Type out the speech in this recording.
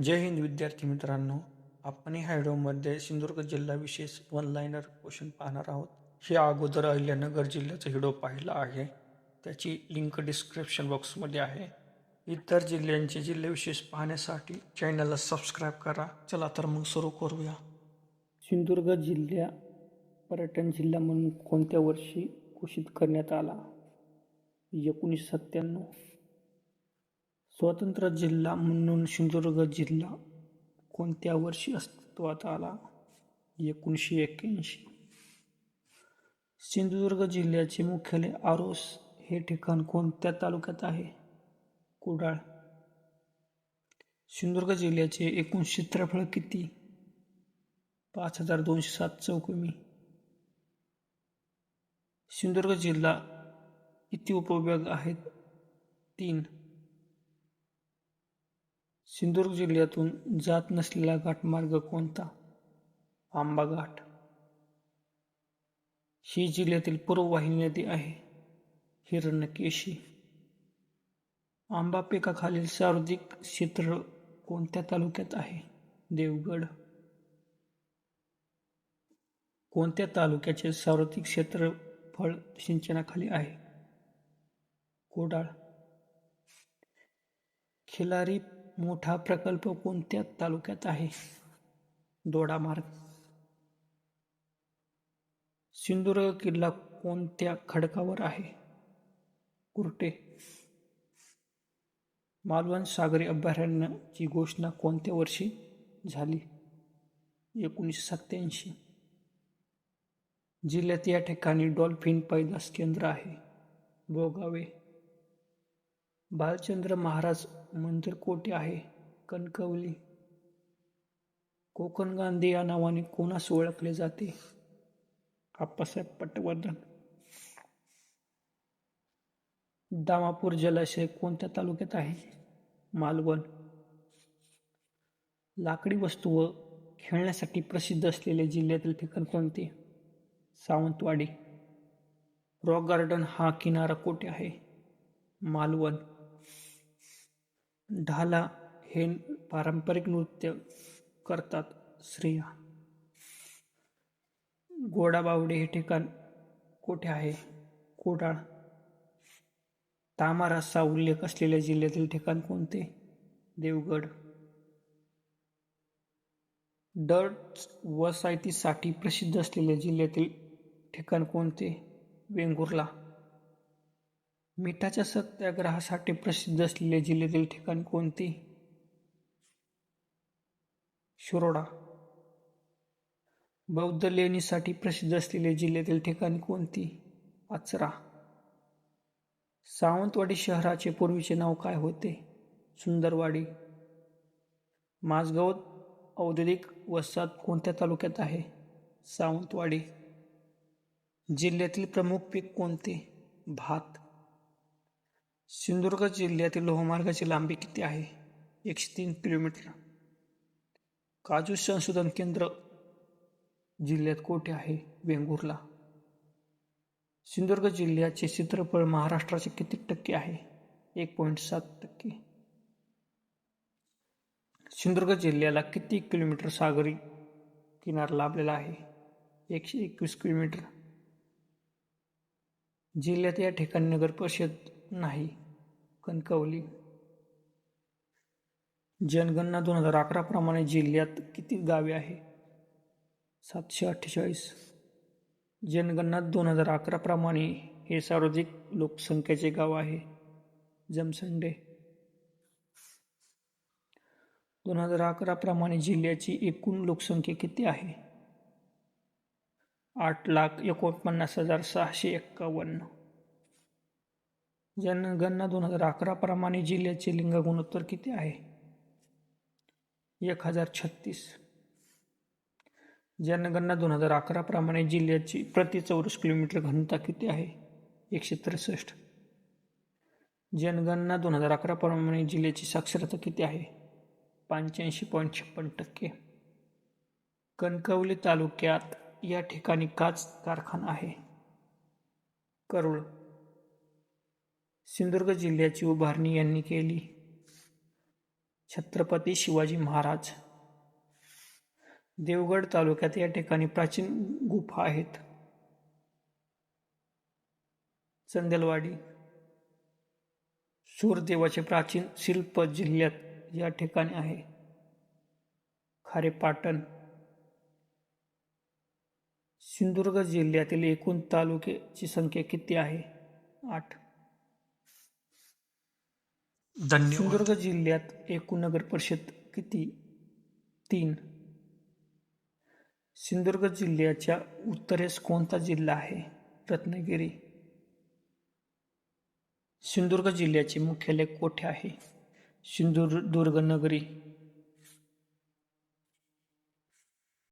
जय हिंद विद्यार्थी मित्रांनो. आपण ह्या व्हिडिओमध्ये सिंधुदुर्ग जिल्हा विशेष वन लाईनर क्वेश्चन पाहणार आहोत. हे अगोदर अहिल्यानगर जिल्ह्याचा व्हिडिओ पाहिला आहे, त्याची लिंक डिस्क्रिप्शन बॉक्समध्ये आहे. इतर जिल्ह्यांचे जिल्हे विशेष पाहण्यासाठी चॅनलला सबस्क्राईब करा. चला तर मग सुरू करूया. सिंधुदुर्ग जिल्हा पर्यटन जिल्हा म्हणून कोणत्या वर्षी घोषित करण्यात आला? 1997. स्वतंत्र जिल्हा म्हणून सिंधुदुर्ग जिल्हा कोणत्या वर्षी अस्तित्वात आला? 1981. सिंधुदुर्ग जिल्ह्याचे मुख्यालय आरोस हे ठिकाण कोणत्या तालुक्यात आहे? कुडाळ. सिंधुदुर्ग जिल्ह्याचे एकूण क्षेत्रफळ किती? 5207 चौक मी. सिंधुदुर्ग जिल्हा किती उपविभाग आहेत? 3. सिंधुदुर्ग जिल्ह्यातून जात नसलेला घाटमार्ग कोणता? आंबा घाट. ही जिल्ह्यातील पूर्व वाहिनी नदी आहे. हिरण्यकेशी. आंबा पिकाखालील सर्वाधिक क्षेत्र कोणत्या तालुक्यात आहे? देवगड. कोणत्या तालुक्याचे सर्वाधिक क्षेत्रफळ सिंचनाखाली आहे? कुडाळ. खिलारी मोठा प्रकल्प कोणत्या तालुक्यात आहे? दोडामार्ग. सिंधुदुर्ग किल्ला कोणत्या खडकावर आहे? कुर्टे. मालवण सागरी अभयारण्याची घोषणा कोणत्या वर्षी झाली? 1987. जिल्ह्यात या ठिकाणी डॉल्फिन पैदास केंद्र आहे. भोगावे. बालचंद्र महाराज मंदिर कोठे आहे? कणकवली. कोकण गांधी या नावाने कोणास ओळखले जाते? आप्पासाहेब पटवर्धन. दामापूर जलाशय कोणत्या तालुक्यात आहे? मालवण. लाकडी वस्तू व खेळण्यासाठी प्रसिद्ध असलेले जिल्ह्यातील ठिकाण कोणते? सावंतवाडी. रॉक गार्डन हा किनारा कोठे आहे? मालवण. ढाला हे पारंपरिक नृत्य करतात. स्त्रिया. गोडाबावडे हे ठिकाण कोठे आहे? कुडाळ. तामा रस्सा उल्लेख असलेल्या जिल्ह्यातील ठिकाण कोणते? देवगड. डच वसाहतीसाठी प्रसिद्ध असलेल्या जिल्ह्यातील ठिकाण कोणते? वेंगुर्ला. मिठाच्या सत्याग्रहासाठी प्रसिद्ध असलेल्या जिल्ह्यातील ठिकाण कोणते? शिरोडा. बौद्ध लेणीसाठी प्रसिद्ध असलेल्या जिल्ह्यातील ठिकाण कोणती? आचरा. सावंतवाडी शहराचे पूर्वीचे नाव काय होते? सुंदरवाडी. माझगाव औद्योगिक वसाहत कोणत्या तालुक्यात आहे? सावंतवाडी. जिल्ह्यातील प्रमुख पीक कोणते? भात. सिंधुदुर्ग जिल्ह्यातील लोहमार्गाची लांबी किती आहे? 103 किलोमीटर. काजू संशोधन केंद्र जिल्ह्यात कोठे आहे? वेंगुर्ला. सिंधुदुर्ग जिल्ह्याचे क्षेत्रफळ महाराष्ट्राचे किती टक्के आहे? 1.7%. सिंधुदुर्ग जिल्ह्याला किती किलोमीटर सागरी किनारा लाभलेला आहे? 121 किलोमीटर. जिल्ह्यात या ठिकाणी नगर परिषद नाही. कणकवली. जनगणना 2011 प्रमाणे जिल्ह्यात किती गावे आहे? 748. जनगणना 2011 प्रमाणे हे सर्वाधिक लोकसंख्येचे गाव आहे. जमसंडे. 2011 प्रमाणे जिल्ह्याची एकूण लोकसंख्या किती आहे? 8,49,651. जनगणना 2011 प्रमाणे जिल्ह्याचे लिंग गुणोत्तर किती आहे? 1036. जनगणना 2011 प्रमाणे जिल्ह्याची प्रति चौरस किलोमीटर घनता किती आहे? 163. जनगणना 2011 प्रमाणे जिल्ह्याची साक्षरता किती आहे? 85.56%. कणकवली तालुक्यात या ठिकाणी काच कारखाना आहे. करूळ. सिंधुदुर्ग जिल्ह्याची उभारणी यांनी केली? छत्रपती शिवाजी महाराज. देवगड तालुक्यात या ठिकाणी प्राचीन गुफा आहेत. चंदेलवाडी. सूरदेवाचे प्राचीन शिल्प जिल्ह्यात या ठिकाणी आहे. खारेपाटण. सिंधुदुर्ग जिल्ह्यातील एकूण तालुक्याची संख्या किती आहे? 8. सिंधुदुर्ग जिल्ह्यात एकूण नगर परिषद किती? 3. सिंधुदुर्ग जिल्ह्याच्या उत्तरेस कोणता जिल्हा आहे? रत्नागिरी. सिंधुदुर्ग जिल्ह्याचे मुख्यालय कोठे आहे? सिंधुदुर्ग नगरी.